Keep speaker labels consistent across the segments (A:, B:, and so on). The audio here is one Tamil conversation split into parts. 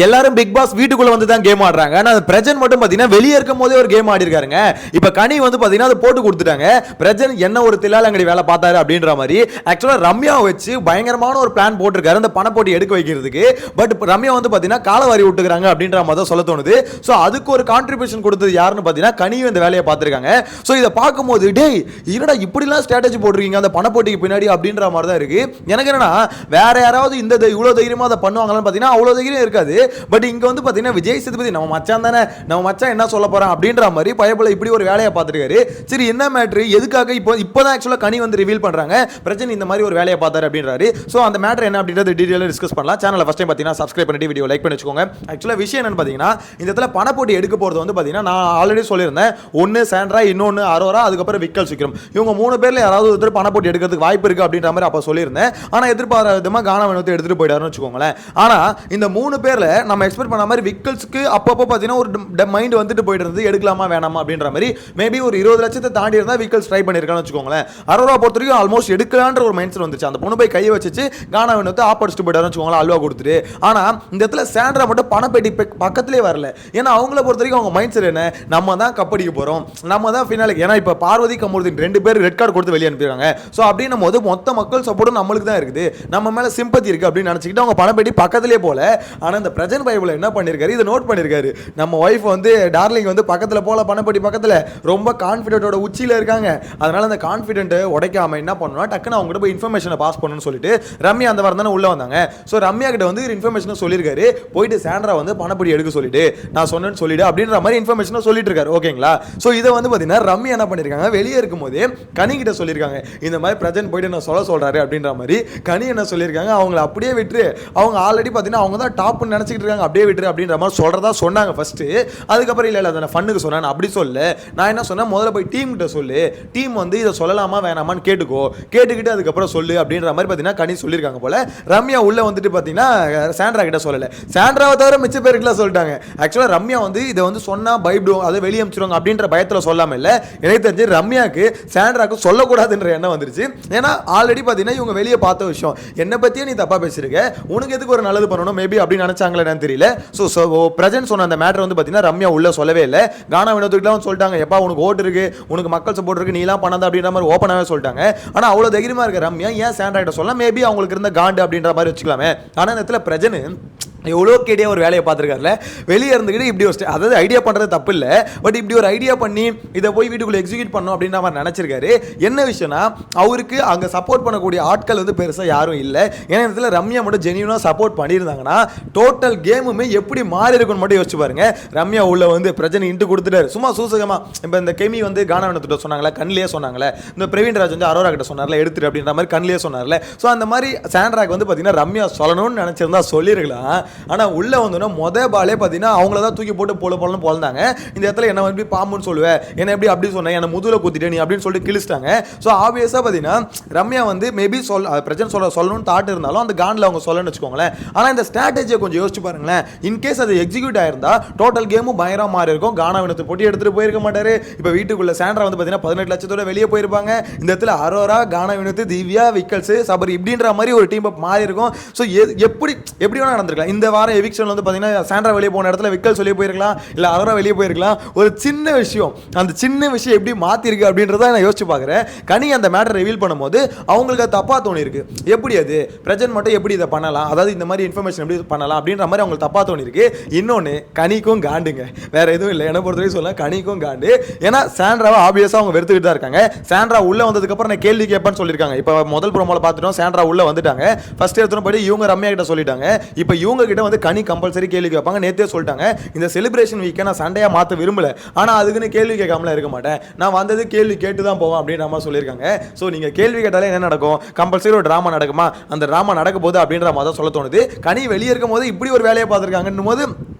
A: எல்லாரும் பிக் பாஸ் வீட்டுக்குள்ள வந்து தான் கேம் ஆடுறாங்க. ஆனா பிரஜன் மட்டும் பாத்தீங்கன்னா வெளியே இருக்கும் போதே ஒரு கேம் ஆடி இருக்காருங்க. இப்ப கனி வந்து பாத்தீங்கன்னா அது போட்டு கொடுத்துட்டாங்க. பிரஜன் என்ன ஒரு தில்லாலங்கடி வேலை பார்த்தாரு அப்படின்ற மாதிரி ஆக்சுவலா ரம்யாவை வச்சு பயங்கரமான ஒரு பிளான் போட்டிருக்காரு அந்த பணப்போட்டி எடுக்க வைக்கிறதுக்கு. பட் ரம்யா வந்து பாத்தீங்கன்னா காலவாரி விட்டுக்கிறாங்க அப்படின்ற மாதிரி தான் சொல்ல தோணுது. ஸோ அதுக்கு ஒரு கான்ட்ரிபியூஷன் கொடுத்தது யாருன்னு பாத்தீங்கன்னா கனியும் இந்த வேலையை பார்த்திருக்காங்க. ஸோ இதை பார்க்கும்போது டேய் என்னடா இப்படிலாம் ஸ்ட்ராட்டஜி போட்டிருக்கீங்க அந்த பணப்போட்டிக்கு பின்னாடி அப்படின்ற மாதிரி தான் இருக்கு. எனக்கு என்னன்னா வேற யாராவது இந்த இவ்வளவு தைரியமா அதை பண்ணுவாங்களான்னு பாத்தீங்கன்னா அவ்வளவு தைரியம் இருக்காது. பட் இங்க வந்து பாத்தீங்கன்னா விஜய் சேதுபதி நம்ம மச்சான் தானே, நம்ம மச்சான் என்ன சொல்ல போறான் அப்படின்ற மாதிரி பயபல இப்படி ஒரு வேலையை பார்த்துருக்காரு. சரி என்ன மேட்ரு எதுக்காக இப்போதான் ஆக்சுவலா கனி வந்து ரிவீல் பண்றாங்க பிரச்சனை இந்த மாதிரி ஒரு வேலையை பார்த்தாரு அப்படின்றாரு. ஸோ அந்த மேட்டர் என்ன அப்படின்றது டீடைலா டிஸ்கஸ் பண்ணலாம். சேனலை ஃபர்ஸ்ட் டைம் பார்த்தீங்கன்னா சப்ஸ்கிரைப் பண்ணிட்டு வீடியோ லைக் பண்ணி வச்சுக்கோங்க. ஆக்சுவலா விஷயம் என்னன்னு பார்த்தீங்கன்னா இந்த இடத்துல பணப்போட்டி எடுக்க போறது வந்து பார்த்தீங்கன்னா நான் ஆல்ரெடி சொல்லியிருந்தேன். ஒன்னு சாண்ட்ரா, இன்னொன்னு அரோரா, அதுக்கப்புறம் விக்கல் விக்ரம். இவங்க 3 பேர்ல யாராவது ஒருத்தர் பணப்போட்டி எடுக்கிறதுக்கு வாய்ப்பு இருக்கு அப்படின்ற மாதிரி அப்ப சொல்லியிருந்தேன். ஆனா எதிர்பாராத விதமா கானா வினோத்தை எடுத்துட்டு போயிட்டாருன்னு வச்சுக்கோங்களேன். ஆனா இந்த 3 பேர்ல நம்ம எக்ஸ்பெக்ட் பண்ண மாதிரி விக்கல்ஸ்க்கு அப்பப்போ பார்த்தீங்கன்னா ஒரு மைண்ட் வந்துட்டு போயிட்டு இருந்து எடுக்கலாமா வேணாமா அப்படின்ற மாதிரி மேபி ஒரு 20 லட்சத்தை தாண்டி இருந்தா விக்கல்ஸ் ட்ரை பண்ணிருக்கான்னு வச்சுக்கோங்களேன். அரோரா பொறுத்த வரைக்கும் ஆல்மோஸ்ட் எடுக்கலான்ற ஒரு மைண்ட் செட் வந்துச்சு. அந்த பொண்ணு போய் கையை வச்சு கானா வினோத்தை ஆப்படிச்சுட்டு போயிட்டாருன்னு வச்சுக்கோங்களேன் அல்வா கொடுத்துட்டு. ஆனா இந்த இடத்துல சாண்ட்ரா மட்டும் பணப்பேட்டி பக்கத்திலே வரல. ஏன்னா அவங்கள பொறுத்த வரைக்கும் அவங்க மைண்ட் செட் என்ன, நம்ம தான் கப்படிக்க போறோம், நம்ம தான் ஃபினாலுக்கு. ஏன்னா இப்ப பார்வதி கமருதீன் 2 பேர் ரெட் கார்டு கொடுத்து வெளியே அனுப்பிடுறாங்க. ஸோ அப்படின்னும் போது மொத்த மக்கள் சப்போர்ட்டும் நம்மளுக்கு தான் இருக்குது, நம்ம மேல சிம்பத்தி இருக்கு அப்படின்னு நினைச்சிக்கிட்டு அவங்க பணப்பேட்டி பக்கத்திலே போல. ஆனா இந்த பிரஜன் பைபிள் என்ன பண்ணிருக்காரு, இதை நோட் பண்ணிருக்காரு. நம்ம ஒய்ஃப் வந்து டார்லிங் வந்து பக்கத்துல போல பணப்பட்டி பக்கத்துல ரொம்ப கான்ஃபிடென்ட்டோட உச்சியில இருக்காங்க. அதனால அந்த கான்ஃபிடென்ட் உடைக்காம என்ன பண்ணணும், டக்குன்னு அவங்க கிட்ட போய் இன்ஃபர்மேஷனை பாஸ் பண்ணணும்னு சொல்லிட்டு ரம்யா அந்த வாரம் தானே உள்ள வந்தாங்க. ஸோ ரம்யா கிட்ட வந்து இன்ஃபர்மேஷன் சொல்லியிருக்காரு, போயிட்டு சாண்ட்ரா வந்து பணப்படி எடுக்க சொல்லிட்டு நான் சொன்னேன்னு சொல்லிட்டு அப்படின்ற மாதிரி இன்ஃபர்மேஷனை சொல்லிட்டு இருக்காரு. ஓகேங்களா? ஸோ இதை வந்து பார்த்தீங்கன்னா ரம்யா என்ன பண்ணிருக்காங்க, வெளியே இருக்கும் போதே கனி கிட்ட சொல்லியிருக்காங்க இந்த மாதிரி பிரஜன் போயிட்டு நான் சொல்றாரு அப்படின்ற மாதிரி. கனி என்ன சொல்லியிருக்காங்க, அவங்களை அப்படியே விட்டு அவங்க ஆல்ரெடி பார்த்தீங்கன்னா அவங்க தான் டாப்னு நினைச்சிட்டு இருக்காங்க, அப்படியே விட்டு அப்படின்ற மாதிரி சொல்றதா சொன்னாங்க ஃபர்ஸ்ட். அதுக்கப்புறம் இல்ல அதை ஃபன்னுக்கு சொன்னேன் அப்படி சொல்ல. நான் என்ன சொன்னேன், முதல்ல போய் டீம் கிட்ட சொல்லு, டீம் வந்து இதை சொல்லலாமா வேணாமான்னு கேட்டுக்கிட்டு அதுக்கப்புறம் சொல்லு அப்படின்ற மாதிரி பார்த்தீங்கன்னா கனி சொல்லியிருக்காங்க போல. ரம்யா உள்ள வந்துட்டு பார்த்தீங்கன்னா சாண்ட்ரா கிட்ட சொல்லல, சாண்ட்ராவை தவிர மிச்ச பேருக்குலாம் சொல்லிட்டாங்க. ஆக்சுவலா ரம்யா வந்து இதை வந்து சொன்னா பயப்படுவோம், அதை வெளியே அனுப்பிச்சிருவாங்க அப்படின்ற பயத்தில் சொல்லாம இல்லை. எனக்கு தெரிஞ்சு ரம்யாக்கு சாண்ட்ராக்கு சொல்லக்கூடாதுன்ற எண்ணம் வந்துருச்சு. ஏன்னா ஆல்ரெடி பார்த்தீங்கன்னா இவங்க வெளியே பார்த்த விஷயம், என்னை பத்தியே நீ தப்பா பேசிருக்க, உனக்கு எதுக்கு ஒரு நல்லது பண்ணணும் மேபி அப்படின்னு நினைச்சாங்களே தெரியல. ஸோ பிரஜன் சொன்ன அந்த மேட்டர் வந்து பார்த்தீங்கன்னா ரம்யா உள்ள சொல்லவே இல்லை. கானா வினோத்துக்குலாம் சொல்லிட்டாங்க, எப்பா உனக்கு ஓட்டு இருக்கு, உனக்கு மக்கள் சப்போர்ட் இருக்கு, நீ எல்லாம் பண்ணாத அப்படின்ற மாதிரி ஓப்பனாகவே சொல்லிட்டாங்க. ஆனால் அவ்வளோ தைரியமா இருக்க ரம்யா ஏன் சாண்ட்ரா கிட்ட சொல்ல, மேபி அவங்களுக்கு இருந்த காண்டு அப்படின்ற மாதிரி வச்சுக்கலாமே. ஆனால் இந்த இடத்துல பிரஜன் எவ்வளோ கேடியா ஒரு வேலையை பார்த்துருக்காருல, வெளியே இருந்துக்கிட்டு இப்படி ஒரு அதாவது ஐடியா பண்ணுறது தப்பு இல்லை, பட் இப்படி ஒரு ஐடியா பண்ணி இதை போய் வீட்டுக்குள்ளே எக்ஸிக்யூட் பண்ணணும் அப்படின்ற மாதிரி நினச்சிருக்காரு. என்ன விஷயம்னா அவருக்கு அங்கே சப்போர்ட் பண்ணக்கூடிய ஆட்கள் வந்து பெருசாக யாரும் இல்லை. ஏன்னா இடத்துல ரம்யா மட்டும் ஜெனியூனாக சப்போர்ட் பண்ணியிருந்தாங்கன்னா டோட்டல் கேமுமே எப்படி மாறி இருக்குன்னு மட்டும் யோசிச்சு பாருங்க. ரம்யா உள்ள வந்து பிரச்சனை இன்ட்டு கொடுத்துட்டாரு சும்மா சூசகமா. இப்போ இந்த கெமி வந்து கானா வினோத்திட்ட சொன்னாங்களே, கண்ணிலே சொன்னாங்களே, இந்த பிரவீன் ராஜ் வந்து அரோரா கிட்ட சொன்னார்ல எடுத்துட்டு அப்படின்ற மாதிரி கண்ணிலே சொன்னார்ல. ஸோ அந்த மாதிரி சாண்ட்ராக்கு வந்து பார்த்தீங்கன்னா ரம்யா சொல்லணும்னு நினச்சிருந்தா சொல்லியிருக்கலாம். ஆனால் உள்ள வந்தோன்னா பாலே பார்த்தீங்கன்னா அவங்கள தான் தூக்கி போட்டு போலன்னு போலந்தாங்க. இந்த இடத்துல என்ன வந்து பாம்புன்னு சொல்லுவேன், என்ன எப்படி அப்படி சொன்னேன், என்ன முதுகுல குத்திட்டே நீ அப்படின்னு சொல்லிட்டு கிழிச்சிட்டாங்க. ஸோ ஆப்வியஸாக பார்த்தீங்கன்னா ரம்யா வந்து மேபி பிரச்சனை சொல்லணும்னு தாட் இருந்தாலும் அந்த காண்டில் அவங்க சொல்லணும்னு வச்சுக்கோங்களேன். ஆனால் இந்த ஸ்ட்ராட்டஜியை கொஞ்சம் யோசிச்சு பாருங்களேன். இன்கேஸ் அது எக்ஸிக்யூட் ஆயிருந்தா டோட்டல் கேமும் பயங்கரமாக மாறி இருக்கும். கானா வினோத்தை போட்டி எடுத்துட்டு போயிருக்க மாட்டாரு. இப்போ வீட்டுக்குள்ள சாண்ட்ரா வந்து பார்த்தீங்கன்னா 18 லட்சத்தோட வெளியே போயிருப்பாங்க. இந்த இடத்துல அரோரா, கானா வினோத், திவ்யா, விக்கல்ஸ், சபரி இப்படின்ற மாதிரி ஒரு டீம் மாறி இருக்கும். ஸோ எப்படி வேணா நடந்திருக்கலாம். இந்த வாரம் எவிக்ஷன் வந்து பார்த்தீங்கன்னா சாண்ட்ரா வெளியே போன இடத்துல விக்கல் சொல்லி போயிருக்கலாம், இல்லை அரோரா வெளியே போயிருக்கலாம். ஒரு சின்ன விஷயம், அந்த சின்ன விஷயம் எப்படி மாற்றிருக்கு அப்படின்றத நான் யோசிச்சு பார்க்குறேன். கனி அந்த மேட்டர் ரிவீல் பண்ணும்போது அவங்களுக்கு அது தப்பாக தோணி இருக்கு. எப்படி அது பிரஜன் மட்டும் எப்படி இதை பண்ணலாம், அதாவது இந்த மாதிரி இன்ஃபர்மேஷன் எப்படி பண்ணலாம் அப்படின்ற மாதிரி அவங்களுக்கு தப்பாக தோணி இருக்கு. இன்னொன்று கனிக்கும் காண்டுங்க, வேற எதுவும் இல்லை. என்னை பொறுத்தவரைக்கும் சொல்ல கனிக்கும் காண்டு. ஏன்னா சாண்ட்ராவை ஆப்வியஸாக அவங்க வெறுத்துக்கிட்டு தான் இருக்காங்க. சாண்ட்ரா உள்ள வந்ததுக்கப்புறம் நான் கேள்வி கேட்பேன்னு சொல்லியிருக்காங்க. இப்போ முதல் ப்ரோமோல பார்த்துட்டோம், சாண்ட்ரா உள்ள வந்துட்டாங்க. ஃபர்ஸ்ட் எடுத்துன்னு போய் இவங்க ரம்யா கிட்ட சொல்லிட்டாங்க. இப்போ இவங்க கிட்ட வந்து கனி கம்பல்சரி கேள்வி கேட்பாங்க. நேத்தே சொல்லிட்டாங்க, இந்த செலிப்ரேஷன் வீக்கை நான் சண்டையா மாற்ற விரும்பல, ஆனால் அதுக்குன்னு கேள்வி கேட்காமல இருக்க மாட்டேன், நான் வந்தது கேள்வி கேட்டு தான் போவேன் அப்படின்ற மாதிரி சொல்லியிருக்காங்க. ஸோ நீங்கள் கேள்வி கேட்டாலே என்ன நடக்கும், கம்பல்சரி ஒரு ட்ராமா நடக்குமா, அந்த ட்ராமா நடக்க போது அப்படின்ற மாதிரி தான் சொல்ல தோணுது. கனி வெளியே இருக்கும் போது இப்படி ஒரு வேலையை பார்த்துருக்காங்கன்னும் போது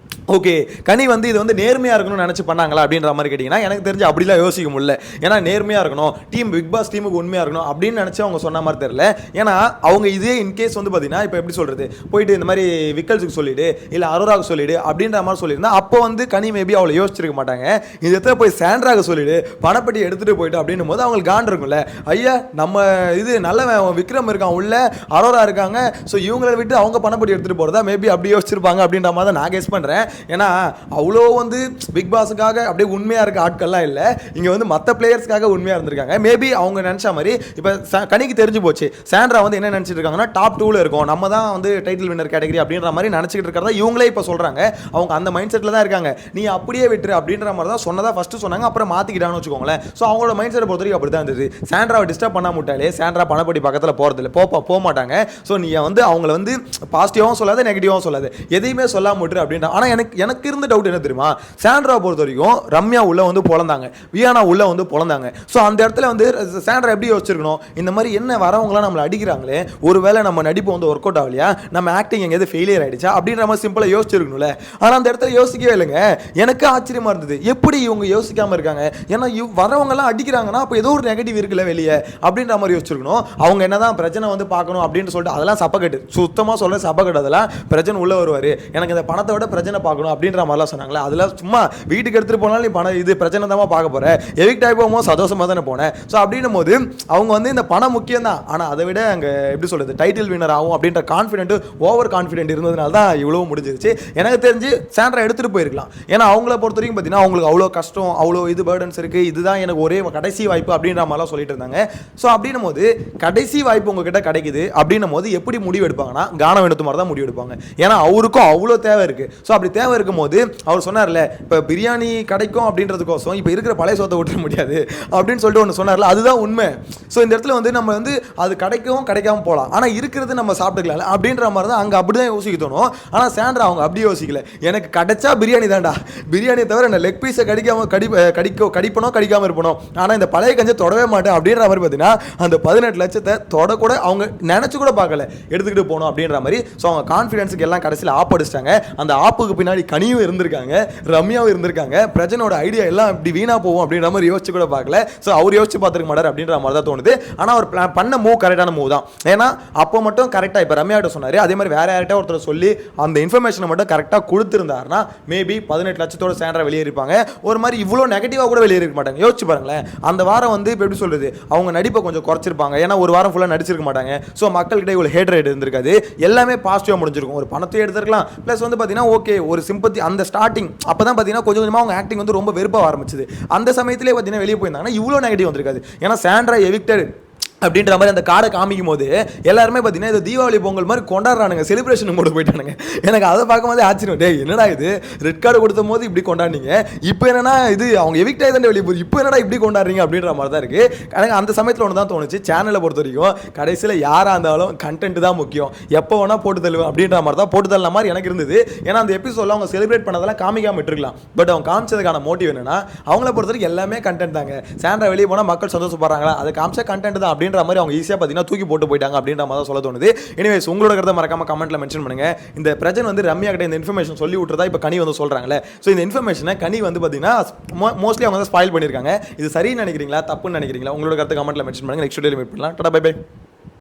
A: ஓகே கனி வந்து இது வந்து நேர்மையாக இருக்கணும்னு நினச்சி பண்ணாங்களா அப்படின்ற மாதிரி கேட்டிங்கன்னா எனக்கு தெரிஞ்சு அப்படிலாம் யோசிக்க முடியல. ஏன்னா நேர்மையாக இருக்கணும், பிக் பாஸ் டீமுக்கு உண்மையாக இருக்கணும் அப்படின்னு நினச்சி அவங்க சொன்ன மாதிரி தெரியல. ஏன்னா அவங்க இதே இன்கேஸ் வந்து பார்த்தீங்கன்னா இப்போ எப்படி சொல்கிறது, போயிட்டு இந்த மாதிரி விக்கல்ஸுக்கு சொல்லிவிடு இல்லை அரோராவுக்கு சொல்லிவிடு அப்படின்ற மாதிரி சொல்லியிருந்தா அப்போ வந்து கனி மேபி அவளை யோசிச்சிருக்க மாட்டாங்க. இது எத்தனை போய் சாண்ட்ராக சொல்லிவிடு பணப்பட்டி எடுத்துகிட்டு போயிட்டு அப்படின்னும் போது அவங்களுக்கு காண்ட் இருக்கும்ல, ஐயா நம்ம இது நல்லவன் விக்ரம் இருக்கான் உள்ள அரோரா இருக்காங்க, ஸோ இவங்களை விட்டு அவங்க பணப்பட்டி எடுத்துகிட்டு போகிறதா மேபி அப்படி யோசிச்சிருப்பாங்க அப்படின்ற மாதிரி தான் நான் கெஸ் பண்ணுறேன். ஏன்னா அவ்வளோ வந்து பிக் பாஸுக்காக அப்படியே உண்மையாக இருக்க ஆட்கள்லாம் இல்லை, இங்கே வந்து மற்ற பிளேயர்ஸ்க்காக உண்மையாக இருந்திருக்காங்க. மேபி அவங்க நினச்ச மாதிரி இப்போ கனிக்கு தெரிஞ்சு போச்சு சாண்ட்ரா வந்து என்ன நினச்சிட்டு இருக்காங்கன்னா டாப் 2ல் இருக்கும், நம்ம தான் வந்து டைட்டில் வின்னர் கேட்டகரி அப்படின்ற மாதிரி நினச்சிக்கிட்டு இருக்கிறதா இவங்களே இப்போ சொல்கிறாங்க. அவங்க அந்த மைண்ட் செட்டில் தான் இருக்காங்க. நீ அப்படியே விட்டுரு அப்படின்ற மாதிரி தான் சொன்னதாக ஃபஸ்ட்டு சொன்னாங்க, அப்புறம் மாற்றிக்கிட்டான்னு வச்சுக்கோங்களேன். ஸோ அவங்களோட மைண்ட் செட்டை பொறுத்த வரைக்கும் அப்படி தான் இருந்தது. சாண்ட்ராவை டிஸ்டர்ப் பண்ண முட்டாலே சாண்ட்ரா பணப்படி பக்கத்தில் போகிறதில்ல, போக மாட்டாங்க. ஸோ நீ வந்து அவங்கள வந்து பாசிட்டிவாகவும் சொல்லாது நெகட்டிவாகவும் சொல்லாது, எதையுமே சொல்லாம விட்டுரு அப்படின்ற. ஆனால் எனக்கு இருந்த டவுட் என்ன தெரியுமா, சாண்ட்ரா பொறுத்த வரைக்கும் ரம்யா உள்ள வந்து பொழந்தாங்க, வியானா உள்ள வந்து பொழந்தாங்க. ஸோ அந்த இடத்துல வந்து சாண்ட்ரா எப்படி யோசிச்சிருக்கணும், இந்த மாதிரி என்ன வரவங்களாம் நம்மளை அடிக்கிறாங்களே, ஒருவேளை நம்ம நடிப்பு வந்து ஒர்க் அவுட் ஆகலையா, நம்ம ஆக்டிங் எங்கேயாவது ஃபெயிலியர் ஆயிடுச்சா அப்படின்ற மாதிரி சிம்பிளாக யோசிச்சிருக்கணும்ல. ஆனால் அந்த இடத்துல யோசிக்கவே இல்லைங்க. எனக்கு ஆச்சரியமா இருந்தது எப்படி இவங்க யோசிக்காம இருக்காங்க. ஏன்னா வரவங்கலாம் அடிக்கிறாங்கன்னா அப்போ ஏதோ ஒரு நெகட்டிவ் இருக்குல்ல வெளியே அப்படின்ற மாதிரி யோசிச்சிருக்கணும். அவங்க என்னதான் பிரச்சனை வந்து பார்க்கணும் அப்படின்னு சொல்லிட்டு அதெல்லாம் சப்பக்கட்டு, சுத்தமாக சொல்ல சப்பக்கட்டு, அதெல்லாம் பிரச்சனை உள்ள வருவார், எனக்கு இந்த பணத்தை விட பிரச்சனை பார்க்கணும் அப்படின்ற மாதிரிலாம் சொன்னாங்களே, அதெல்லாம் சும்மா வீட்டுக்கு எடுத்துகிட்டு போனாலும் நீ பணம் இது பிரச்சனை தான் பார்க்க போகிறேன், எவிக்ட் ஆகி போகும்போது சந்தோஷமாக தானே போனேன். ஸோ அப்படின்னும் போது அவங்க வந்து இந்த பணம் முக்கியம் தான், ஆனால் அதை விட அங்கே எப்படி சொல்கிறது டைட்டில் வின்னர் ஆகும் அப்படின்ற கான்ஃபிடென்ட் ஓவர் கான்ஃபிடென்ட் இருந்ததுனால தான் இவ்வளோ முடிஞ்சிருச்சு. எனக்கு தெரிஞ்சு சாண்ட்ரா எடுத்துகிட்டு போயிருக்கலாம். ஏன்னா அவங்கள பொறுத்த வரைக்கும் பார்த்தீங்கன்னா அவங்களுக்கு அவ்வளோ கஷ்டம், அவ்வளோ இது பேர்டன்ஸ் இருக்குது, இதுதான் எனக்கு ஒரே கடைசி வாய்ப்பு அப்படின்ற மாதிரிலாம் சொல்லிட்டு இருந்தாங்க. ஸோ அப்படின்னும் போது கடைசி வாய்ப்பு உங்ககிட்ட கிடைக்குது அப்படின்னும் போது எப்படி முடிவு எடுப்பாங்கன்னா கானம் எடுத்த மாதிரி தான் முடிவு எடுப்பாங்க. ஏன்னா அவருக்கும் அவ்வளோ தேவை இருக்குது. ஸோ அப்படி தேவை இருக்கும் போது அவர் சொன்னார்ல, இப்போ பிரியாணி கிடைக்கும் அப்படின்றதுக்கோசம் இப்போ இருக்கிற பழைய சோத்தை விட்டுற முடியாது அப்படின்னு சொல்லிட்டு ஒன்று சொன்னார்ல, அதுதான் உண்மை. ஸோ இந்த இடத்துல வந்து நம்ம வந்து அது கிடைக்காம போகலாம், ஆனால் இருக்கிறது நம்ம சாப்பிட்டுக்கலாம் அப்படின்ற மாதிரி தான் அங்கே அப்படி தான் யோசிக்க தோணும். ஆனால் சாண்ட்ரா அவங்க அப்படி யோசிக்கல, எனக்கு கிடைச்சா பிரியாணி தான்டா, பிரியாணியை தவிர என்ன லெக் பீஸை கடிப்பனோ கடிக்காமல் இருப்பணும், ஆனால் இந்த பழைய கஞ்சை தொடவே மாட்டேன் அப்படின்ற மாதிரி பார்த்தீங்கன்னா அந்த 18 லட்சத்தை தொடக்கூட அவங்க நினச்சி கூட பார்க்கல, எடுத்துக்கிட்டு போகணும் அப்படின்ற மாதிரி. ஸோ அவங்க கான்ஃபிடன்ஸுக்கு எல்லாம் கடைசியில் ஆப் அடிச்சிட்டாங்க. அந்த ஆப்புக்கு பின்னாடி கனியும் இருந்திருக்காங்க, ரம்யாவும் இருந்திருக்காங்க. பிரஜனோட ஐடியா எல்லாம் இப்படி வீணா போகும் அப்படின்ற மாதிரி யோசிச்சு கூட பார்க்கல. ஸோ அவர் யோசிச்சு பார்த்துருக்க மாட்டார் அப்படின்ற மாதிரி தான் தோணுது. ஆனால் அவர் பண்ண மூவ் கரெக்டான மூவ் தான். ஏன்னா அப்போ மட்டும் கரெக்டாக இப்போ ரம்யாட்ட சொன்னார், அதே மாதிரி வேற யார்கிட்ட ஒருத்தர் சொல்லி அந்த இன்ஃபர்மேஷனை மட்டும் கரெக்டாக கொடுத்துருந்தாருன்னா மேபி 18 லட்சத்தோட சாண்ட்ரா வெளியேறிப்பாங்க. ஒரு மாதிரி இவ்வளோ நெகட்டிவாக கூட வெளியேறிக்க மாட்டாங்க. யோசிச்சு பாருங்களேன், அந்த வாரம் வந்து இப்போ எப்படி சொல்றது அவங்க நடிப்பை கொஞ்சம் குறைச்சிருப்பாங்க. ஏன்னா ஒரு வாரம் ஃபுல்லாக நடிச்சிருக்க மாட்டாங்க. ஸோ மக்கள்கிட்ட இவ்வளோ ஹேட் ரேட் இருந்திருக்காது, எல்லாமே பாசிட்டிவாக முடிஞ்சிருக்கும். ஒரு பணத்தையும் எடுத்துருக்கலாம், ப்ளஸ் வந்து பார்த்தீங்கன்னா ஓகே ஒரு சிம்பத்தி அந்த ஸ்டார்டிங் அப்போ தான் பார்த்தீங்கன்னா கொஞ்சம் கொஞ்சமாக அவங்க ஆக்டிங் வந்து ரொம்ப வெறுப்பாக ஆரம்பிச்சது. அந்த சமயத்திலே பார்த்தீங்கன்னா வெளியே போயிருந்தாங்கன்னா இவ்வளோ நெகட்டிவ் வந்திருக்காது. ஏன்னா சாண்ட்ரா எவிக்டட் அப்படின்ற மாதிரி அந்த கார்டை காமிக்கும் போது எல்லாருமே பார்த்தீங்கன்னா இது தீபாவளி பொங்கல் மாதிரி கொண்டாடுறானுங்க, செலிப்ரேஷன் போட்டு போயிட்டானுங்க. எனக்கு அதை பார்க்கும்போது ஆச்சரியம், டே என்னடா இது ரெட் கார்டு கொடுத்த போது இப்படி கொண்டாடினீங்க, இப்போ என்னன்னா இது அவங்க எவிக்ட் ஆகி தான் வெளியே போகுது, இப்போ என்னடா இப்படி கொண்டாடுறீங்க அப்படின்ற மாதிரி தான் இருக்குது. எனக்கு அந்த சமயத்தில் ஒன்று தான் தோணுச்சு, சேனலை பொறுத்த வரைக்கும் கடைசியில் யாராக இருந்தாலும் கண்டென்ட் தான் முக்கியம், எப்போ வேணால் போட்டு தள்ளுவேன் அப்படின்ற மாதிரி தான் போட்டு தள்ள மாதிரி எனக்கு இருந்தது. ஏன்னா அந்த எபிசோடில் அவங்க செலிப்ரேட் பண்ணதெல்லாம் காமிக்காம விட்டுருக்கலாம். பட் அவங்க காமிச்சதுக்கான மோட்டிவ் என்னன்னா அவங்கள பொறுத்த வரைக்கும் எல்லாமே கண்டென்ட் தாங்க. சாண்ட்ரா வெளியே போனால் மக்கள் சந்தோஷப்படுறாங்களா, அது காமிச்ச கண்டென்ட் தான் அப்படின்ற மாதிரி அவங்க ஈஸியாக பார்த்தீங்கன்னா தூக்கி போட்டு போயிட்டாங்க அப்படின்ற மாதிரி சொல்ல தோணுது. எனிவேஸ் உங்களோட கருத்தை மறக்காம கமெண்ட்ல மென்ஷன் பண்ணுங்க. இந்த பிரச்சனை வந்து ரம்யா கிட்ட இந்த இன்ஃபர்மேஷன் சொல்லி விட்டுறதா இப்போ கனி வந்து சொல்றாங்களே, ஸோ இந்த இன்ஃபர்மேஷனை கனி வந்து பார்த்தீங்கன்னா மோஸ்ட்லி அவங்க வந்து ஸ்பாயில் பண்ணியிருக்காங்க. இது சரின்னு நினைக்கிறீங்களா தப்புன்னு நினைக்கிறீங்களா? உங்களோட கருத்தை கமெண்ட்ல மென்ஷன் பண்ணுங்க. நெக்ஸ்ட் வீடியோல மீட் பண்ணலாம். Tata bye by.